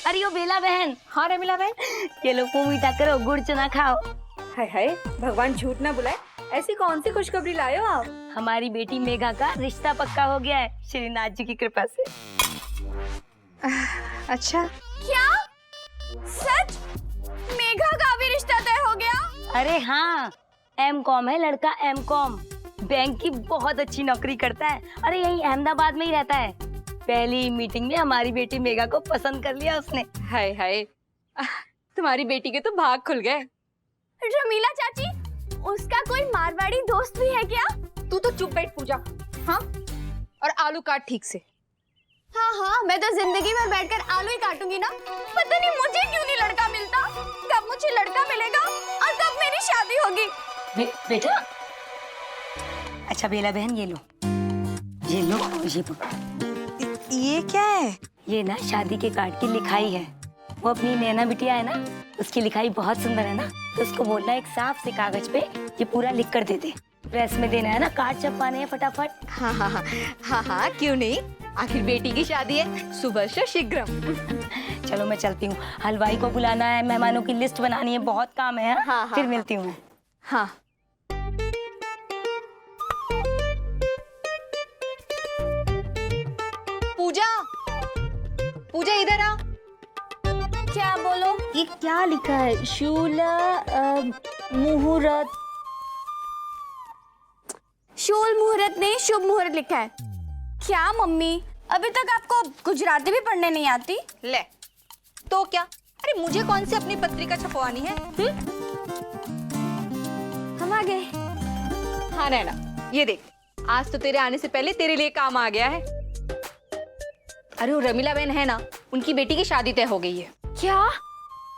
अरे ओ बेला बहन। हाँ रमीला बहन। ये लो मुंह मीठा करो, गुड़ चना खाओ। हाय हाय, भगवान झूठ ना बुलाए, ऐसी कौन सी खुशखबरी लाए हो आप? हमारी बेटी मेघा का रिश्ता पक्का हो गया है श्रीनाथ जी की कृपा से। अच्छा, क्या सच? मेघा का भी रिश्ता तय हो गया? अरे हाँ, M.Com है लड़का, M.Com। बैंक की बहुत अच्छी नौकरी करता है। अरे यही अहमदाबाद में ही रहता है। पहली मीटिंग में हमारी बेटी मेघा को पसंद कर लिया उसने। हाय हाय, तुम्हारी बेटी के तो भाग खुल गए। रमीला चाची, उसका कोई मारवाड़ी दोस्त भी है क्या? तू तो चुप बैठ पूजा। हाँ, और आलू काट ठीक से। हाँ हाँ, मैं तो जिंदगी में बैठकर आलू ही काटूंगी ना। पता नहीं मुझे क्यों नहीं लड़का मिलता। कब मुझे लड़का मिलेगा और कब मेरी शादी होगी? बेटा, अच्छा बेला बहन ये लो, ये लो, ये पकड़ो। ये क्या है? ये ना शादी के कार्ड की लिखाई है। वो अपनी नैना बिटिया है ना, उसकी लिखाई बहुत सुंदर है ना, तो उसको बोलना एक साफ से कागज पे ये पूरा लिख कर दे दे। प्रेस में देना है ना, कार्ड छपवाने हैं फटाफट। हाँ हाँ हाँ हाँ हाँ, क्यों नहीं, आखिर बेटी की शादी है, सुबह शीघ्रम। चलो मैं चलती हूँ, हलवाई को बुलाना है, मेहमानों की लिस्ट बनानी है, बहुत काम है। हाँ, फिर हाँ, मिलती हूँ। हाँ। पूजा, पूजा इधर आ। क्या बोलो? ये क्या लिखा है? शूल मुहूर्त। शूल मुहूर्त नहीं, शुभ मुहूर्त लिखा है। क्या मम्मी, अभी तक आपको गुजराती भी पढ़ने नहीं आती? ले, तो क्या? अरे मुझे कौन सी अपनी पत्रिका छपवानी है? हम आ गए। हाँ नैना, ये देख, आज तो तेरे आने से पहले तेरे लिए काम आ गया है। अरे वो रमीला बहन है ना, उनकी बेटी की शादी तय हो गई है। क्या?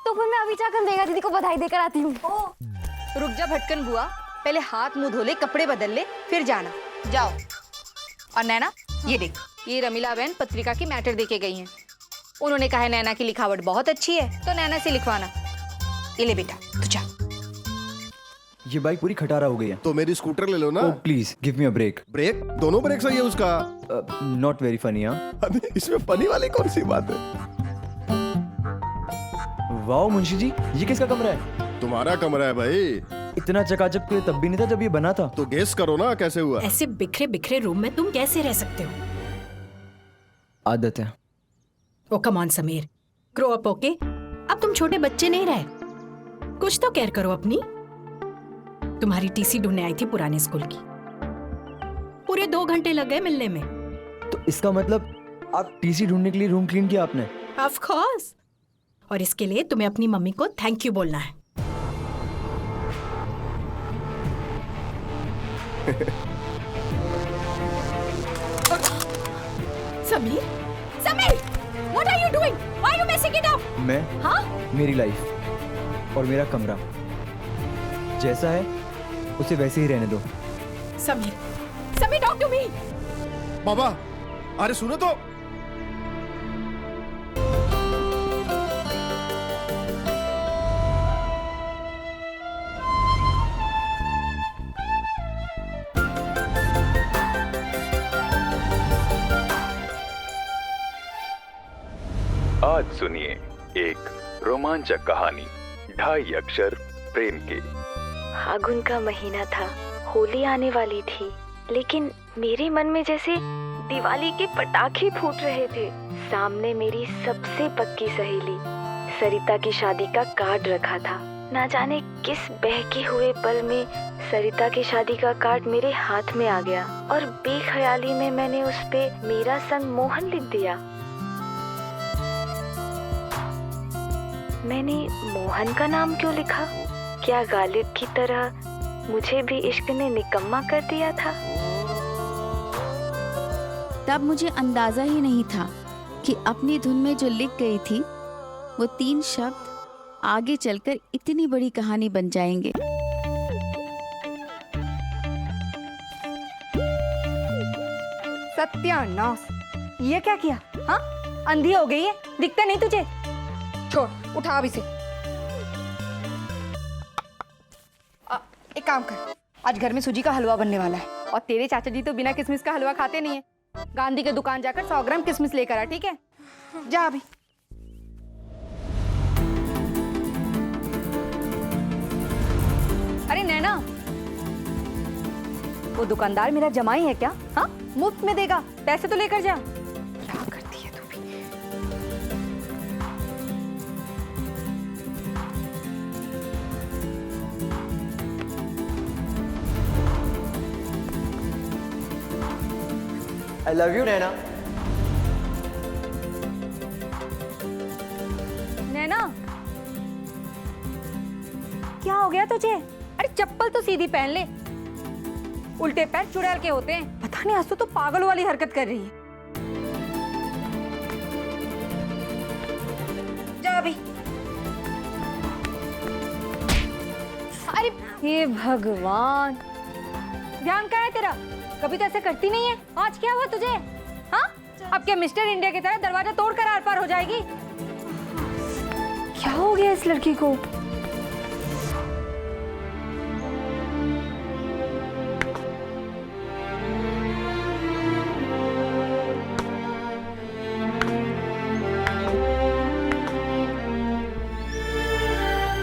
तो फिर मैं अभी जाकर मेघा दीदी को बधाई देकर आती हूँ। रुक जा भटकन बुआ, पहले हाथ मुंह धो ले, कपड़े बदल ले, फिर जाना। जाओ। और नैना, ये देख, ये रमीला बहन पत्रिका की मैटर देके गई हैं। उन्होंने कहा है नैना की लिखावट बहुत अच्छी है, तो नैना से लिखवाना। ये ले बेटा, तू जा। ये बाइक पूरी खटारा हो गई है। तो मेरी स्कूटर ले लो ना। Oh please give me a break. Break? दोनों ब्रेक सही है उसका। Not very funny. हाँ, अबे इसमें फनी वाली कौन सी बात है? वाओ मुंशी जी, ये किसका कमरा है? तुम्हारा कमरा है भाई। इतना चकाचक तो ये तब भी नहीं था जब ये बना था। तो गेस करो ना कैसे हुआ। ऐसे बिखरे बिखरे रूम में तुम कैसे रह सकते हो? आदत है। Oh come on Sameer, grow up okay. अब तुम छोटे बच्चे नहीं रहे, कुछ तो केयर करो अपनी। तुम्हारी टीसी ढूंढने आई थी पुराने स्कूल की, पूरे 2 घंटे लग गए मिलने में। तो इसका मतलब आप टीसी ढूंढने के लिए रूम क्लीन किया आपने? ऑफ कोर्स, और इसके लिए तुम्हें अपनी मम्मी को थैंक यू बोलना है। Sameer, Sameer, what are you doing? Why are you messing it up? मैं? हाँ? मेरी लाइफ और मेरा कमरा जैसा है उसे वैसे ही रहने दो। Sameer, Sameer talk to me. बाबा, अरे सुनो तो। आज सुनिए एक रोमांचक कहानी, 2.5 अक्षर प्रेम के। फागुन का महीना था, होली आने वाली थी, लेकिन मेरे मन में जैसे दिवाली के पटाखे फूट रहे थे। सामने मेरी सबसे पक्की सहेली सरिता की शादी का कार्ड रखा था। ना जाने किस बहके हुए पल में सरिता की शादी का कार्ड मेरे हाथ में आ गया और बेख्याली में मैंने उस पे मेरा संग मोहन लिख दिया। मैंने मोहन का नाम क्यों लिखा? क्या गालिब की तरह मुझे भी इश्क ने निकम्मा कर दिया था? तब मुझे अंदाजा ही नहीं था कि अपनी धुन में जो लिख गई थी वो 3 शब्द आगे चलकर इतनी बड़ी कहानी बन जाएंगे। सत्यानाश, ये क्या किया? हाँ, अंधी हो गई है, दिखता नहीं तुझे? छोड़, उठा अभी से। एक काम कर, आज घर में सूजी का हलवा बनने वाला है और तेरे चाचा जी तो बिना किशमिश का हलवा खाते नहीं है। गांधी के दुकान जाकर 100 ग्राम किशमिश लेकर आ, ठीक है? जा अभी। अरे नैना, वो दुकानदार मेरा जमाई है क्या? हाँ, मुफ्त में देगा, पैसे तो लेकर जा। क्या करती है तू भी? आई लव यू नैना। नैना, क्या हो गया तुझे? अरे चप्पल तो सीधी पहन ले, उल्टे पैर चुड़ैल के होते हैं। पता नहीं, आज तो पागल वाली हरकत कर रही है। जा अभी। अरे हे भगवान, ध्यान कहाँ है तेरा? कभी तो ऐसे करती नहीं है, आज क्या हुआ तुझे? हाँ, अब क्या मिस्टर इंडिया की तरह दरवाजा तोड़कर आर पार हो जाएगी? क्या हो गया इस लड़की को?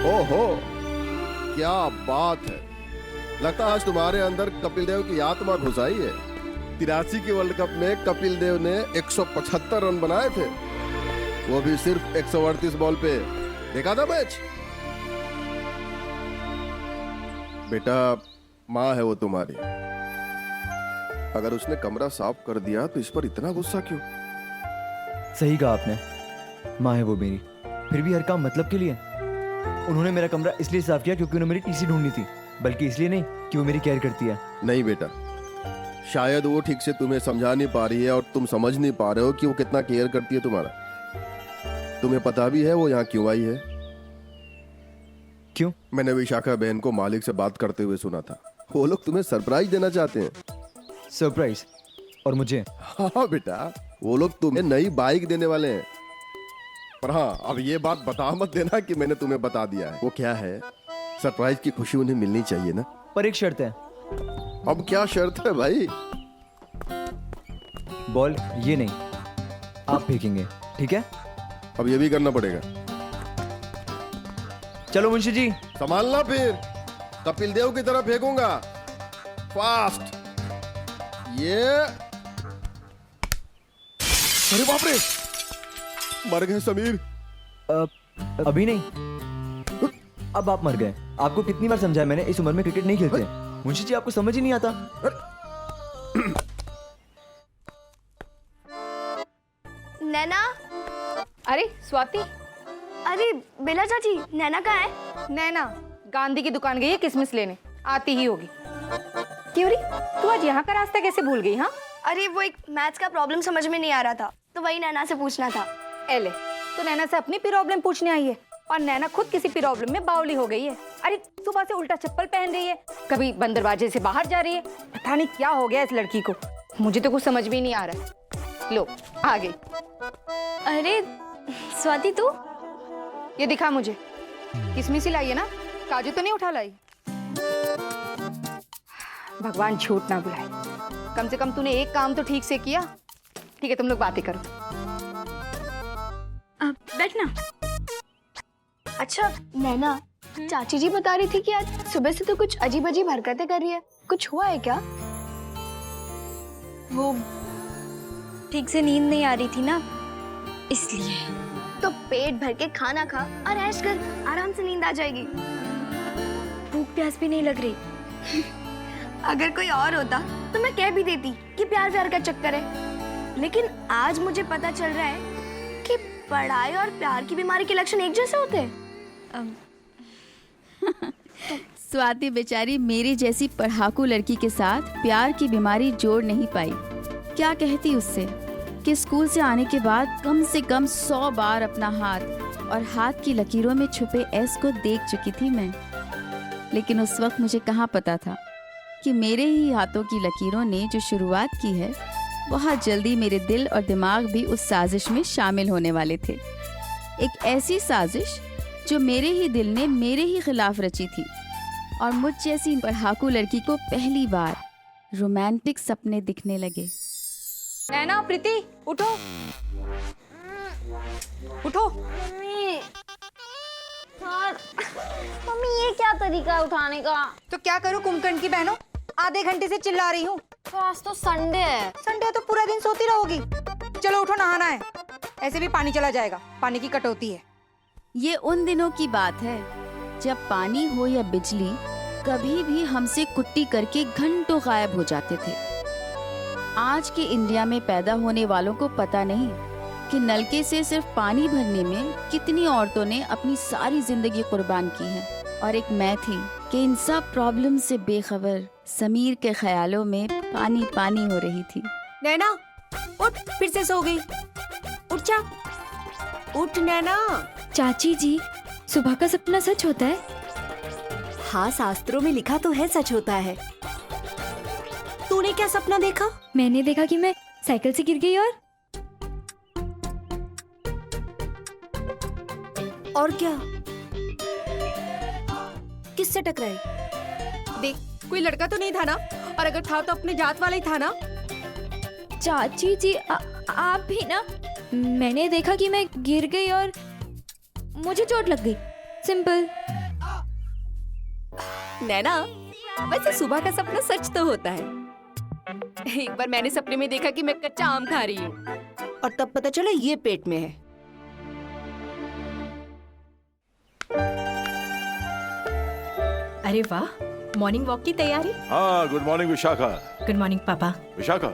ओहो, क्या बात है। लगता है आज तुम्हारे अंदर कपिल देव की आत्मा घुस आई है। 83 के वर्ल्ड कप में कपिल देव ने 175 रन बनाए थे, वो भी सिर्फ 138 बॉल पे। देखा था मैच? बेटा, माँ है वो तुम्हारी। अगर उसने कमरा साफ कर दिया तो इस पर इतना गुस्सा क्यों? सही कहा आपने, माँ है वो मेरी, फिर भी हर काम मतलब के लिए। उन्होंने मेरा कमरा इसलिए साफ किया क्योंकि उन्हें मेरी टीसी ढूंढनी थी, बल्कि इसलिए नहीं कि वो मेरी केयर करती है। नहीं बेटा, शायद वो ठीक से तुम्हें समझा नहीं पा रही है और तुम समझ नहीं पा रहे हो कि वो कितना केयर करती है तुम्हारा। तुम्हें पता भी है वो यहाँ क्यों आई है? क्यों? मैंने विशाखा बहन को मालिक से बात करते हुए सुना था। वो लोग तुम्हें सरप्राइज देना चाहते हैं। सरप्राइज? और मुझे? हाँ बेटा, वो लोग तुम्हें नई बाइक देने वाले हैं। पर हाँ, अब ये बात बता मत देना कि मैंने तुम्हें बता दिया है। वो क्या है, सरप्राइज की खुशी उन्हें मिलनी चाहिए ना। पर एक शर्त है। अब क्या शर्त है भाई? बॉल ये नहीं, आप फेंकेंगे, ठीक है? अब ये भी करना पड़ेगा। चलो मुंशी जी। संभालना, फिर कपिल देव की तरफ फेंकूंगा। फास्ट। ये, अरे बाप रे, मर गए समीर। अभी नहीं, अब आप मर गए। आपको कितनी बार समझाया मैंने, इस उम्र में क्रिकेट नहीं खेलते। मुंशी जी, आपको समझ ही नहीं आता। नैना, अरे स्वाति। अरे बेला चाची, नैना कहाँ है? नैना गांधी की दुकान गई है किसमिस लेने, आती ही होगी। क्यों री, तू आज यहाँ का रास्ता कैसे भूल गई? हाँ, अरे वो एक मैथ्स का प्रॉब्लम समझ में नहीं आ रहा था, तो वही नैना से पूछना था। एले, तो नैना से अपनी प्रॉब्लम पूछने आई है, और नैना खुद किसी प्रॉब्लम में बावली हो गई है। अरे सुबह से उल्टा चप्पल पहन रही है, कभी बंद दरवाजे से बाहर जा रही है। पता नहीं क्या हो गया इस लड़की को, मुझे तो कुछ समझ भी नहीं आ रहा है। लो, आ गई। अरे स्वाति, तू ये दिखा मुझे, किसमिस ही लाई है ना, काजू तो नहीं उठा लाई? भगवान झूठ ना बुलाए, कम से कम तूने एक काम तो ठीक से किया। ठीक है, तुम लोग बातें करो। बैठना। अच्छा नैना, चाची जी बता रही थी कि आज सुबह से तो कुछ अजीब अजीब हरकतें कर रही है, कुछ हुआ है क्या? वो ठीक से नींद नहीं आ रही थी ना, इसलिए। तो पेट भर के खाना खा और ऐश कर, आराम से नींद आ जाएगी। भूख प्यास भी नहीं लग रही। अगर कोई और होता तो मैं कह भी देती कि प्यार प्यार का चक्कर है, लेकिन आज मुझे पता चल रहा है कि पढ़ाई और प्यार की बीमारी के लक्षण एक जैसे होते हैं। स्वाति बेचारी मेरी जैसी पढ़ाकू लड़की के साथ प्यार की बीमारी जोड़ नहीं पाई। क्या कहती उससे कि स्कूल से आने के बाद कम से कम 100 बार अपना हाथ और हाथ की लकीरों में छुपे एस को देख चुकी थी मैं। लेकिन उस वक्त मुझे कहाँ पता था कि मेरे ही हाथों की लकीरों ने जो शुरुआत की है, बहुत जल्दी मेरे दिल और दिमाग भी उस साजिश में शामिल होने वाले थे। एक ऐसी साजिश जो मेरे ही दिल ने मेरे ही खिलाफ रची थी, और मुझ जैसी पढ़ाकू लड़की को पहली बार रोमांटिक सपने दिखने लगे। नैना, प्रीति, उठो उठो। मम्मी ये क्या तरीका है उठाने का। तो क्या करूँ कुंभकर्ण की बहनों, आधे घंटे से चिल्ला रही हूँ। तो आज तो संडे है। संडे तो पूरा दिन सोती रहोगी। चलो उठो, नहाना है। ऐसे भी पानी चला जाएगा, पानी की कटौती है। ये उन दिनों की बात है जब पानी हो या बिजली कभी भी हमसे कुट्टी करके घंटों गायब हो जाते थे। आज के इंडिया में पैदा होने वालों को पता नहीं कि नलके से सिर्फ पानी भरने में कितनी औरतों ने अपनी सारी जिंदगी कुर्बान की है। और एक मैं थी कि इन सब प्रॉब्लम से बेखबर समीर के ख्यालों में पानी पानी हो रही थी। नैना उठ, फिर से सो गई। उठ जा, उठ नैना। चाची जी, सुबह का सपना सच होता है? हाँ, शास्त्रों में लिखा तो है सच होता है। तूने क्या सपना देखा? मैंने देखा कि मैं साइकिल से गिर गई और क्या? किससे टकराई? देख, कोई लड़का तो नहीं था ना? और अगर था तो अपने जात वाला ही था ना? चाची जी, आप भी ना? मैंने देखा कि मैं गिर गई और मुझे चोट लग गई, सिंपल। नैना, वैसे सुबह का सपना सच तो होता है। एक बार मैंने सपने में देखा कि मैं कच्चा आम खा रही हूँ और तब पता चला ये पेट में है। अरे वाह, मॉर्निंग वॉक की तैयारी? हाँ, good morning Vishakha. Good morning पापा। विशाखा,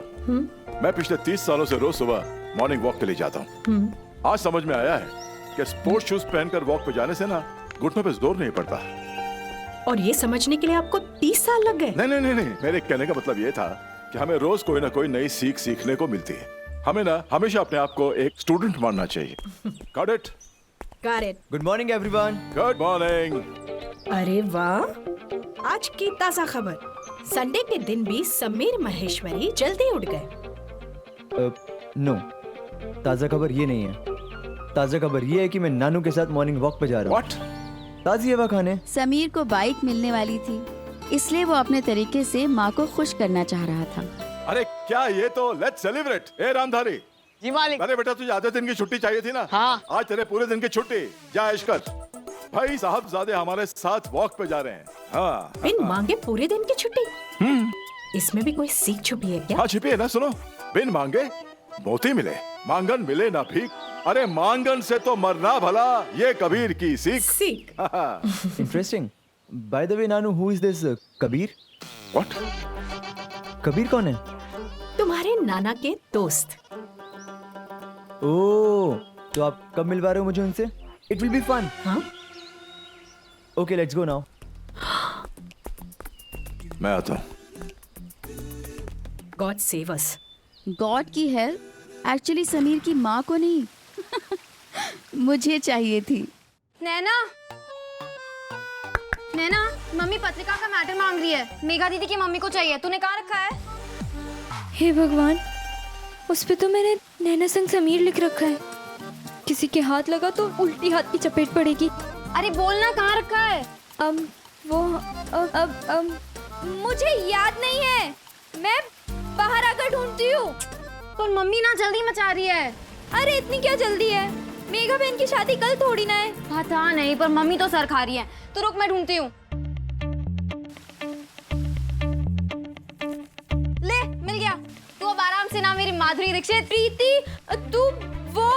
मैं पिछले 30 सालों से रोज सुबह मॉर्निंग वॉक के लिए जाता हूँ। आज समझ में आया है कि स्पोर्ट्स शूज पहनकर वॉक पे जाने से ना घुटनों पे जोर नहीं पड़ता। और ये समझने के लिए आपको 30 साल लग गए? नहीं, मेरे कहने का मतलब ये था कि हमें रोज कोई ना कोई नई सीख सीखने को मिलती है। हमें ना हमेशा अपने आप को एक स्टूडेंट मानना चाहिए। Got it? Got it. Good morning everyone. Good morning. अरे वाह, आज की ताजा खबर। संडे के दिन भी समीर महेश्वरी जल्दी उठ गए। नो, ताज़ा खबर ये नहीं है। ताज़ा खबर ये है कि मैं नानू के साथ मॉर्निंग वॉक पे जा रहा हूँ। What? ताज़ी हवा खाने। समीर को बाइक मिलने वाली थी, इसलिए वो अपने तरीके से माँ को खुश करना चाह रहा था। अरे क्या ये तो लेट्स सेलिब्रेट। ए रामधारी। जी मालिक। अरे बेटा, तुझे आधे दिन की छुट्टी चाहिए थी ना? हाँ। आज तेरे पूरे दिन की छुट्टी। जा ऐश कर। भाई साहबजादे हमारे साथ वॉक पे जा रहे हैं। हाँ। बिन मांगे पूरे दिन की छुट्टी? इसमें भी कोई सीख छुपी है क्या? हाँ, छिपी है ना। सुनो, बिन मांगे मोती मिले, मांगन मिले ना भीख। अरे मांगन से तो मरना भला, ये कबीर की सीख। Interesting. By the way, Nanu, who is this Kabir? What? Kabir कौन है? तुम्हारे नाना के दोस्त। ओह, तो आप कब मिलवा रहे हो मुझे उनसे? It will be fun. हाँ? Okay, let's go now. मैं आता हूँ। God save us. गॉड की हेल्प एक्चुअली समीर की माँ को नहीं मुझे चाहिए थी। नैना, मम्मी पत्रिका का मैटर मांग रही है। मेघा दीदी की मम्मी को चाहिए। तूने कहाँ रखा है? हे भगवान, उस पे तो मैंने नैना संग समीर लिख रखा है। किसी के हाथ लगा तो उल्टी हाथ की चपेट पड़ेगी। अरे बोलना, कहाँ रखा है? मुझे याद नहीं है, मैं बाहर आकर ढूंढती हूँ। पर मम्मी ना जल्दी मचा रही है। अरे इतनी क्या जल्दी है? मेघा बहन की शादी कल थोड़ी ना है। पता नहीं, पर मम्मी तो सर खा रही है। तो रुक, मैं ढूंढती हूँ। ले, मिल गया। तू अब आराम से ना मेरी माधुरी दीक्षित। प्रीति, तू वो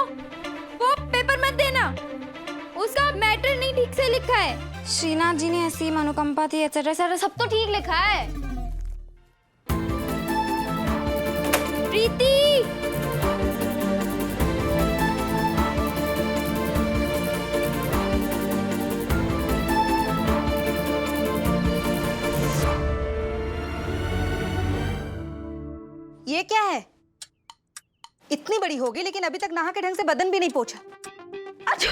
पेपर मत देना, उसका मैटर नहीं ठीक से लिखा है। श्रीनाथ जी ने ऐसी मनोकंपा थी, एटसेट्रा सब तो ठीक लिखा है। प्रीति, ये क्या है? इतनी बड़ी होगी लेकिन अभी तक नहा के ढंग से बदन भी नहीं पोंछा। अच्छा,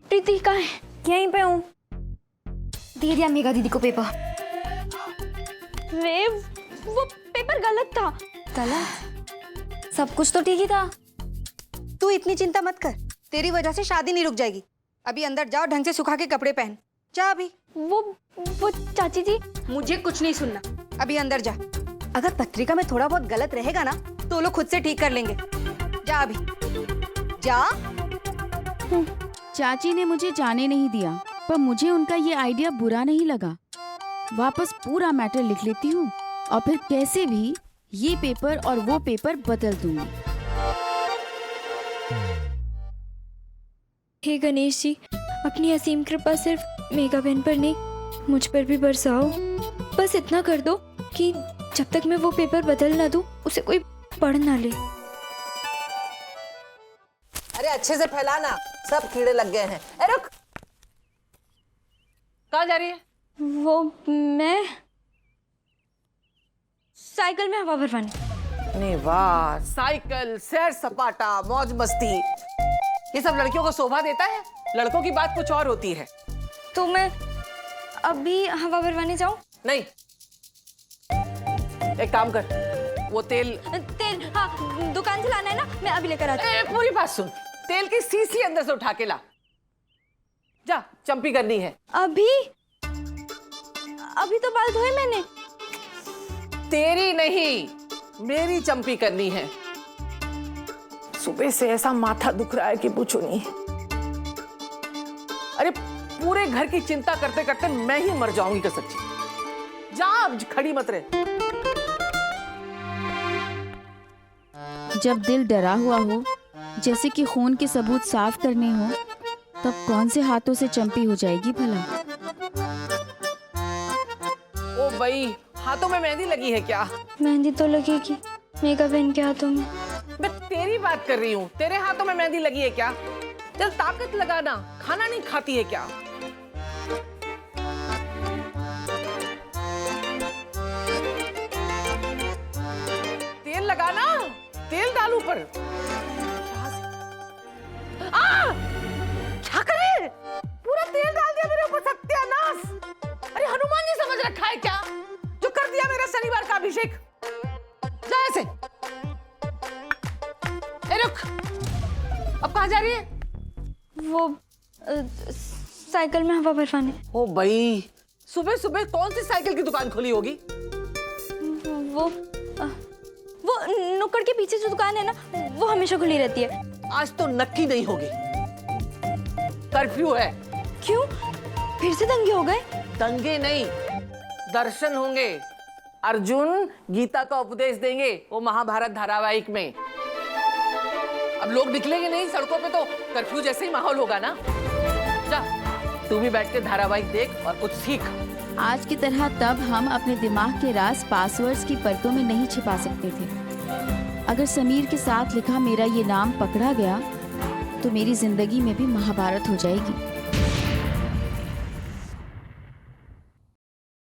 प्रीति कहाँ है? यहीं पे हूँ। दे दिया मेघा दीदी को पेपर। वे, वो पेपर गलत था। गलत? सब कुछ तो ठीक ही था। तू इतनी चिंता मत कर, तेरी वजह से शादी नहीं रुक जाएगी। अभी अंदर जाओ, ढंग से सुखा के कपड़े पहन। जा अभी। वो चाची जी, मुझे कुछ नहीं सुनना, अभी अंदर जा। अगर पत्रिका में थोड़ा बहुत गलत रहेगा ना तो लोग खुद से ठीक कर लेंगे। जा अभी, जा। चाची ने मुझे जाने नहीं दिया पर मुझे उनका ये आइडिया बुरा नहीं लगा। वापस पूरा मैटर लिख लेती हूँ और फिर कैसे भी ये पेपर और वो पेपर बदल दूंगी। हे गणेश जी, अपनी असीम कृपा सिर्फ मेघा बहन पर नहीं, मुझ पर भी बरसाओ। बस इतना कर दो कि जब तक मैं वो पेपर बदल ना दूं, उसे कोई पढ़ ना ले। अरे अच्छे से फैलाना, सब कीड़े लग गए हैं। ए रुक, कहाँ जा रही है? वो मैं साइकिल में हवा भरवाने। नहीं वाह, साइकिल, सैर सपाटा, मौज मस्ती, ये सब लड़कियों को शोभा देता है। लड़कों की बात कुछ और होती है। तो मैं अभी हवा भरवाने जाऊं? नहीं, एक काम कर, वो तेल हाँ, दुकान से लाना है ना, मैं अभी लेकर आती हूँ। पूरी बात सुन, तेल की सीसी अंदर से उठा के ला। जा, चंपी करनी है। अभी तो बाल धोए मैंने। तेरी नहीं, मेरी चंपी करनी है। सुबह से ऐसा माथा दुख रहा है कि पूछो नहीं। अरे पूरे घर की चिंता करते करते मैं ही मर जाऊंगी का सच्ची। जा, खड़ी मत रहे। जब दिल डरा हुआ हो, जैसे कि खून के सबूत साफ करने हो, तब कौन से हाथों से चंपी हो जाएगी भला? ओ भाई, हाथों में मेहंदी लगी है क्या? मेहंदी तो लगेगी मेघा बहन के हाथों में। मैं तेरी बात कर रही हूँ, तेरे हाथों में मेहंदी लगी है क्या? चल ताकत लगाना, खाना नहीं खाती है क्या? तेल लगाना, तेल डाल ऊपर। क्या करे? पूरा तेल डाल दिया मेरे ऊपर, सत्यानाश! अरे हनुमान जी समझ रखा है क्या, जो कर दिया मेरा शनिवार का अभिषेक? जा ऐसे। ए रुक, अब कहाँ जा रही है? वो साइकिल में हवा भरवाने। ओ भाई, सुबह सुबह कौन सी साइकिल की दुकान खुली होगी? वो नुक्कड़ के पीछे जो दुकान है ना, वो हमेशा खुली रहती है। आज तो नक्की नहीं होगी, कर्फ्यू है। क्यों? फिर से दंगे हो गए? दंगे नहीं, दर्शन होंगे। अर्जुन गीता का उपदेश देंगे वो महाभारत धारावाहिक में। अब लोग निकलेंगे नहीं सड़कों पे तो कर्फ्यू जैसे ही माहौल होगा ना। जा, तू भी बैठ के धारावाहिक देख और कुछ सीख। आज की तरह तब हम अपने दिमाग के राज पासवर्ड्स की परतों में नहीं छिपा सकते थे। अगर समीर के साथ लिखा मेरा ये नाम पकड़ा गया तो मेरी जिंदगी में भी महाभारत हो जाएगी।